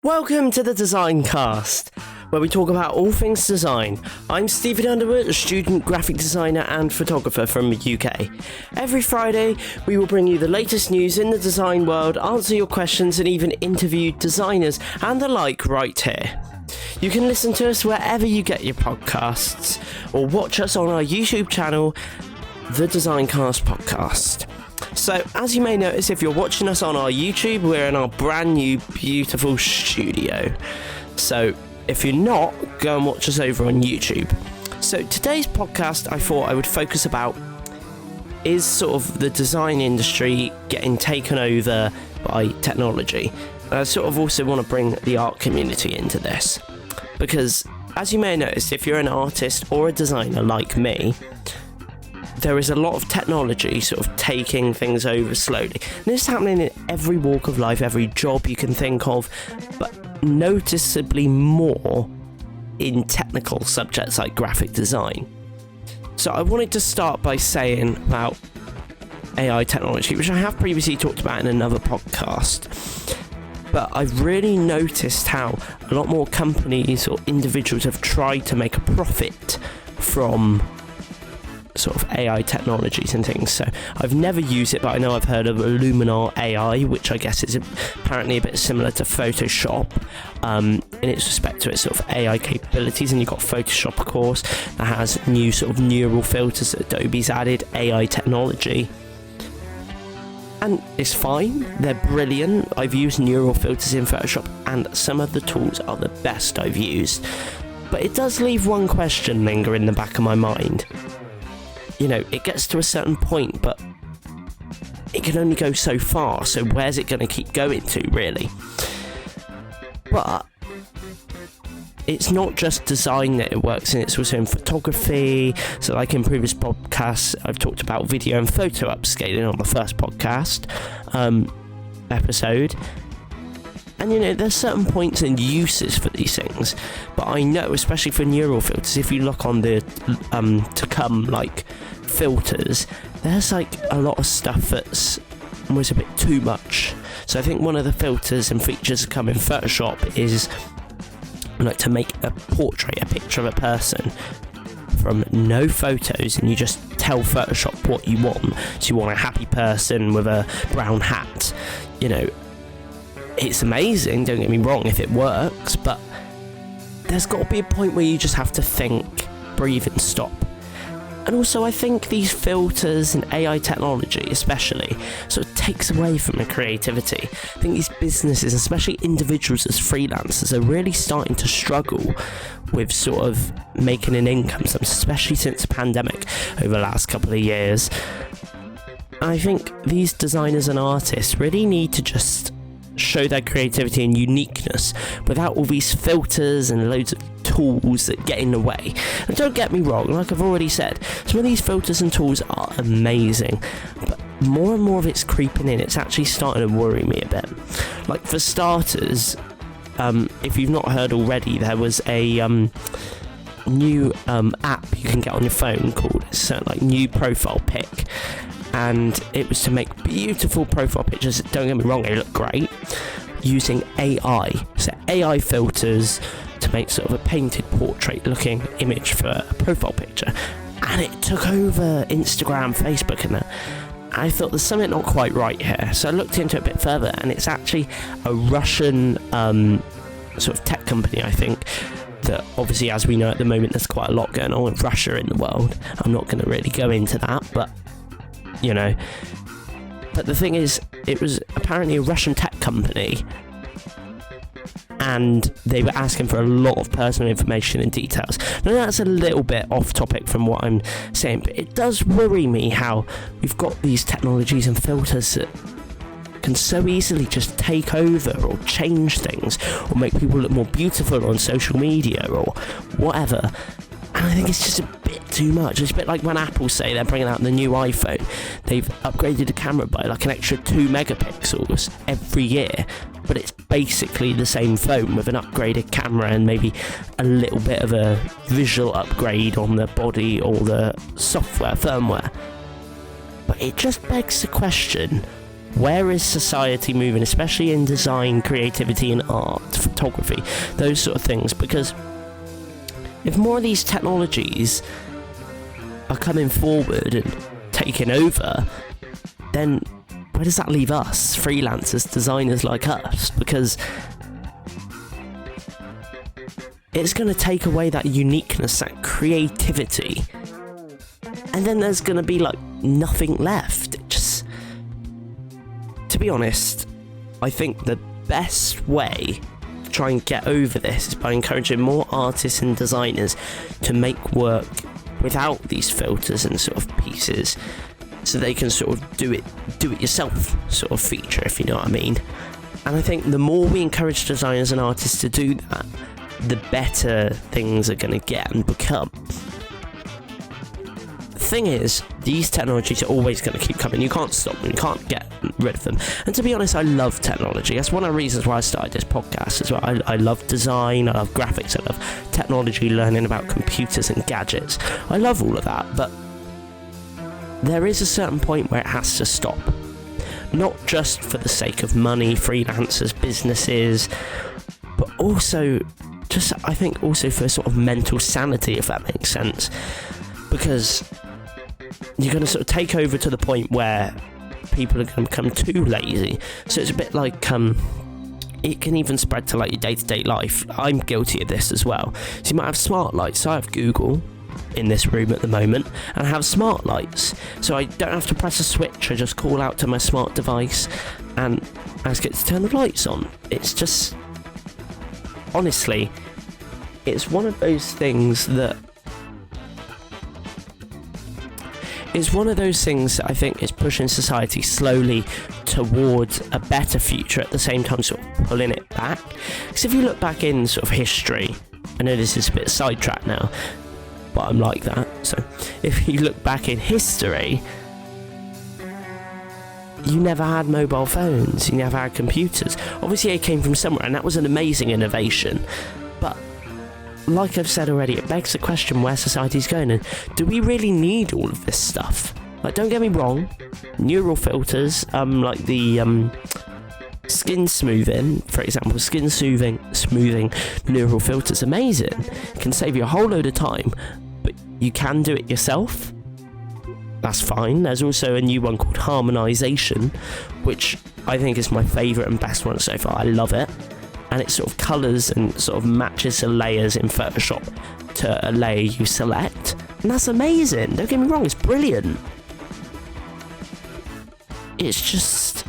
Welcome to the DesignCast, where we talk about all things design. I'm Stephen Underwood, a student graphic designer and photographer from the UK. Every Friday, we will bring you the latest news in the design world, answer your questions, and even interview designers and the like right here. You can listen to us wherever you get your podcasts, or watch us on our YouTube channel, the DesignCast Podcast. So, as you may notice, if you're watching us on our YouTube, we're in our brand new, beautiful studio. So, if you're not, go and watch us over on YouTube. So, today's podcast, I thought I would focus about is sort of the design industry getting taken over by technology. And I sort of also want to bring the art community into this. Because, as you may have noticed, if you're an artist or a designer like me, there is a lot of technology sort of taking things over slowly. And this is happening in every walk of life, every job you can think of, but noticeably more in technical subjects like graphic design. So I wanted to start by saying about AI technology, which I have previously talked about in another podcast. But I've really noticed how a lot more companies or individuals have tried to make a profit from sort of AI technologies and things. So I've never used it, but I know I've heard of Luminar AI, which I guess is apparently a bit similar to Photoshop in its respect to its sort of AI capabilities. And you've got Photoshop, of course, that has new sort of neural filters that Adobe's added, AI technology. And it's fine, they're brilliant. I've used neural filters in Photoshop and some of the tools are the best I've used. But it does leave one question linger in the back of my mind. You know, it gets to a certain point, but it can only go so far, so where's it going to keep going to, really? But it's not just design that it works in, it's also in photography. So like in previous podcasts, I've talked about video and photo upscaling on the first podcast episode. And you know, there's certain points and uses for these things, but I know, especially for neural filters, if you look on the to come like filters, there's like a lot of stuff that's almost a bit too much. So I think one of the filters and features that come in Photoshop is like to make a portrait, a picture of a person from no photos, and you just tell Photoshop what you want. So you want a happy person with a brown hat, you know. It's amazing, don't get me wrong, if it works, but there's got to be a point where you just have to think, breathe and stop. And also I think these filters and AI technology especially sort of takes away from the creativity. I think these businesses, especially individuals as freelancers, are really starting to struggle with sort of making an income, especially since the pandemic over the last couple of years. I think these designers and artists really need to just show their creativity and uniqueness without all these filters and loads of tools that get in the way. And don't get me wrong, like I've already said, some of these filters and tools are amazing, but more and more of it's creeping in. It's actually starting to worry me a bit. Like for starters, if you've not heard already, there was a new app you can get on your phone called like New Profile Pic. And it was to make beautiful profile pictures. Don't get me wrong, they look great, using AI. So AI filters to make sort of a painted portrait looking image for a profile picture. And it took over Instagram, Facebook and that. I thought there's something not quite right here. So I looked into it a bit further, and it's actually a Russian sort of tech company, I think, that obviously, as we know at the moment, there's quite a lot going on with Russia in the world. I'm not going to really go into that, but you know. But the thing is, it was apparently a Russian tech company, and they were asking for a lot of personal information and details. Now that's a little bit off topic from what I'm saying, but it does worry me how we've got these technologies and filters that can so easily just take over or change things or make people look more beautiful on social media or whatever. And I think it's just a bit too much. It's a bit like when Apple say they're bringing out the new iPhone. They've upgraded the camera by like an extra 2 megapixels every year, but it's basically the same phone with an upgraded camera and maybe a little bit of a visual upgrade on the body or the software, firmware. But it just begs the question, where is society moving, especially in design, creativity and art, photography? photography, those sort of things, because if more of these technologies are coming forward and taking over, then where does that leave us, freelancers, designers like us? Because it's going to take away that uniqueness, that creativity, and then there's going to be like nothing left. Just, to be honest, I think the best way to try and get over this is by encouraging more artists and designers to make work without these filters and sort of pieces, so they can sort of do it yourself sort of feature, if you know what I mean. And I think the more we encourage designers and artists to do that, the better things are going to get and become. The thing is, these technologies are always going to keep coming. You can't stop them, you can't get rid of them. And to be honest, I love technology. That's one of the reasons why I started this podcast as well. I love design, I love graphics, I love technology, learning about computers and gadgets. I love all of that, but there is a certain point where it has to stop. Not just for the sake of money, freelancers, businesses, but also just, I think, also for sort of mental sanity, if that makes sense. Because you're going to sort of take over to the point where people are going to become too lazy. So it's a bit like, it can even spread to like your day-to-day life. I'm guilty of this as well. So you might have smart lights. So I have Google in this room at the moment, and I have smart lights, so I don't have to press a switch. I just call out to my smart device and ask it to turn the lights on. It's just, honestly, it's one of those things that I think is pushing society slowly towards a better future, at the same time sort of pulling it back. Because if you look back in sort of history, I know this is a bit sidetracked now, but I'm like that. So if you look back in history, you never had mobile phones, you never had computers. Obviously it came from somewhere, and that was an amazing innovation. But like I've said already, it begs the question where society's going, and do we really need all of this stuff? Like, don't get me wrong, neural filters, like the skin smoothing, for example, smoothing neural filters, amazing. It can save you a whole load of time, but you can do it yourself. That's fine. There's also a new one called harmonization, which I think is my favourite and best one so far. I love it. And it sort of colours and sort of matches the layers in Photoshop to a layer you select. And that's amazing. Don't get me wrong, it's brilliant. It's just,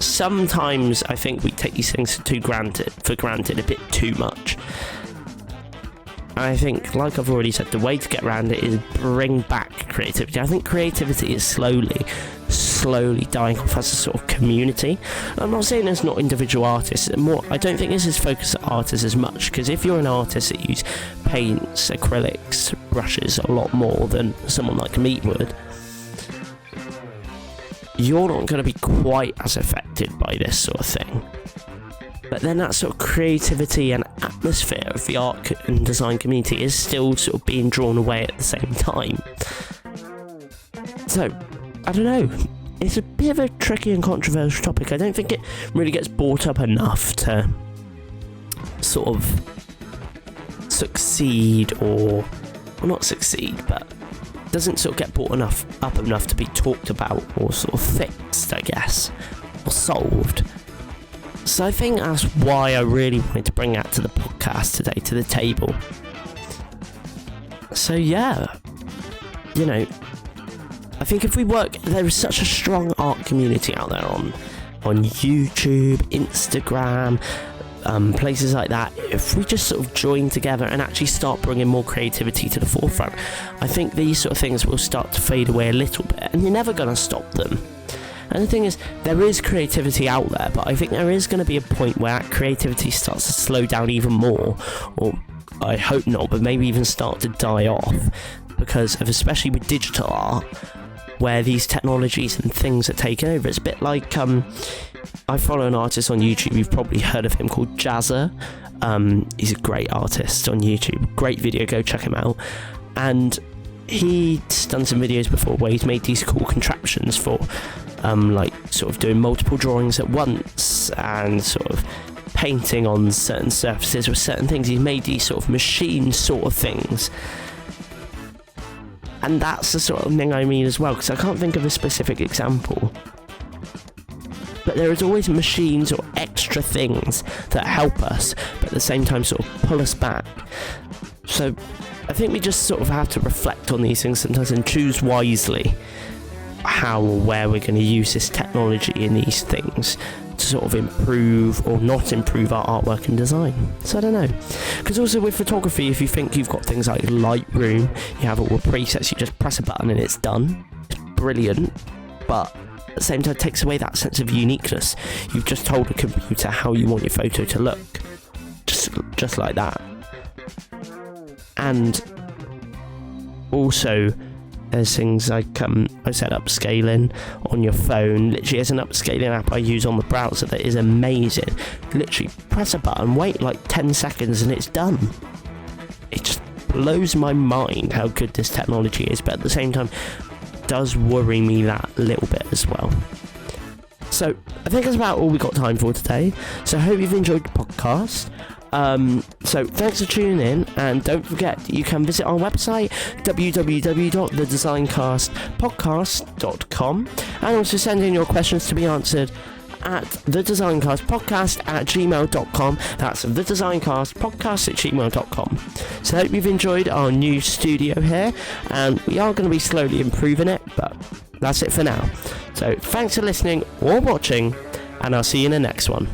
sometimes I think we take these things for granted a bit too much. I think, like I've already said, the way to get around it is bring back creativity. I think creativity is slowly dying off as a sort of community. I'm not saying there's not individual artists. I don't think this is focused at artists as much, because if you're an artist that uses paints, acrylics, brushes a lot more than someone like me would, you're not going to be quite as affected by this sort of thing. But then that sort of creativity and atmosphere of the art and design community is still sort of being drawn away at the same time. So, I don't know. It's a bit of a tricky and controversial topic. I don't think it really gets brought up enough to sort of succeed, or well, not succeed, but doesn't sort of get brought up enough to be talked about or sort of fixed, I guess, or solved. So I think that's why I really wanted to bring that to the podcast today, to the table. So yeah, you know, I think if we work, there is such a strong art community out there on YouTube, Instagram, places like that. If we just sort of join together and actually start bringing more creativity to the forefront, I think these sort of things will start to fade away a little bit, and you're never going to stop them. And the thing is, there is creativity out there, but I think there is going to be a point where that creativity starts to slow down even more, or I hope not, but maybe even start to die off, because of, especially with digital art, where these technologies and things are taking over. It's a bit like, I follow an artist on YouTube, you've probably heard of him, called Jazza. He's a great artist on YouTube, great video, go check him out. And he's done some videos before where he's made these cool contraptions for like sort of doing multiple drawings at once, and sort of painting on certain surfaces with certain things. He's made these sort of machine sort of things. And that's the sort of thing I mean as well, because I can't think of a specific example. But there is always machines or extra things that help us, but at the same time sort of pull us back. So I think we just sort of have to reflect on these things sometimes and choose wisely how or where we're going to use this technology in these things to sort of improve or not improve our artwork and design. So I don't know. Because also with photography, if you think you've got things like Lightroom, you have all the presets, you just press a button and it's done. It's brilliant, but at the same time, it takes away that sense of uniqueness. You've just told a computer how you want your photo to look. Just like that. And also, there's things like, I set upscaling on your phone. Literally, there's an upscaling app I use on the browser that is amazing. Literally, press a button, wait like 10 seconds, and it's done. It just blows my mind how good this technology is, but at the same time, does worry me that little bit as well. So I think that's about all we got time for today. So I hope you've enjoyed the podcast. So thanks for tuning in, and don't forget you can visit our website www.thedesignCastpodcast.com, and also send in your questions to be answered at thedesignCastpodcast@gmail.com. That's thedesignCastpodcast@gmail.com. So I hope you've enjoyed our new studio here, and we are going to be slowly improving it, but that's it for now. So thanks for listening or watching, and I'll see you in the next one.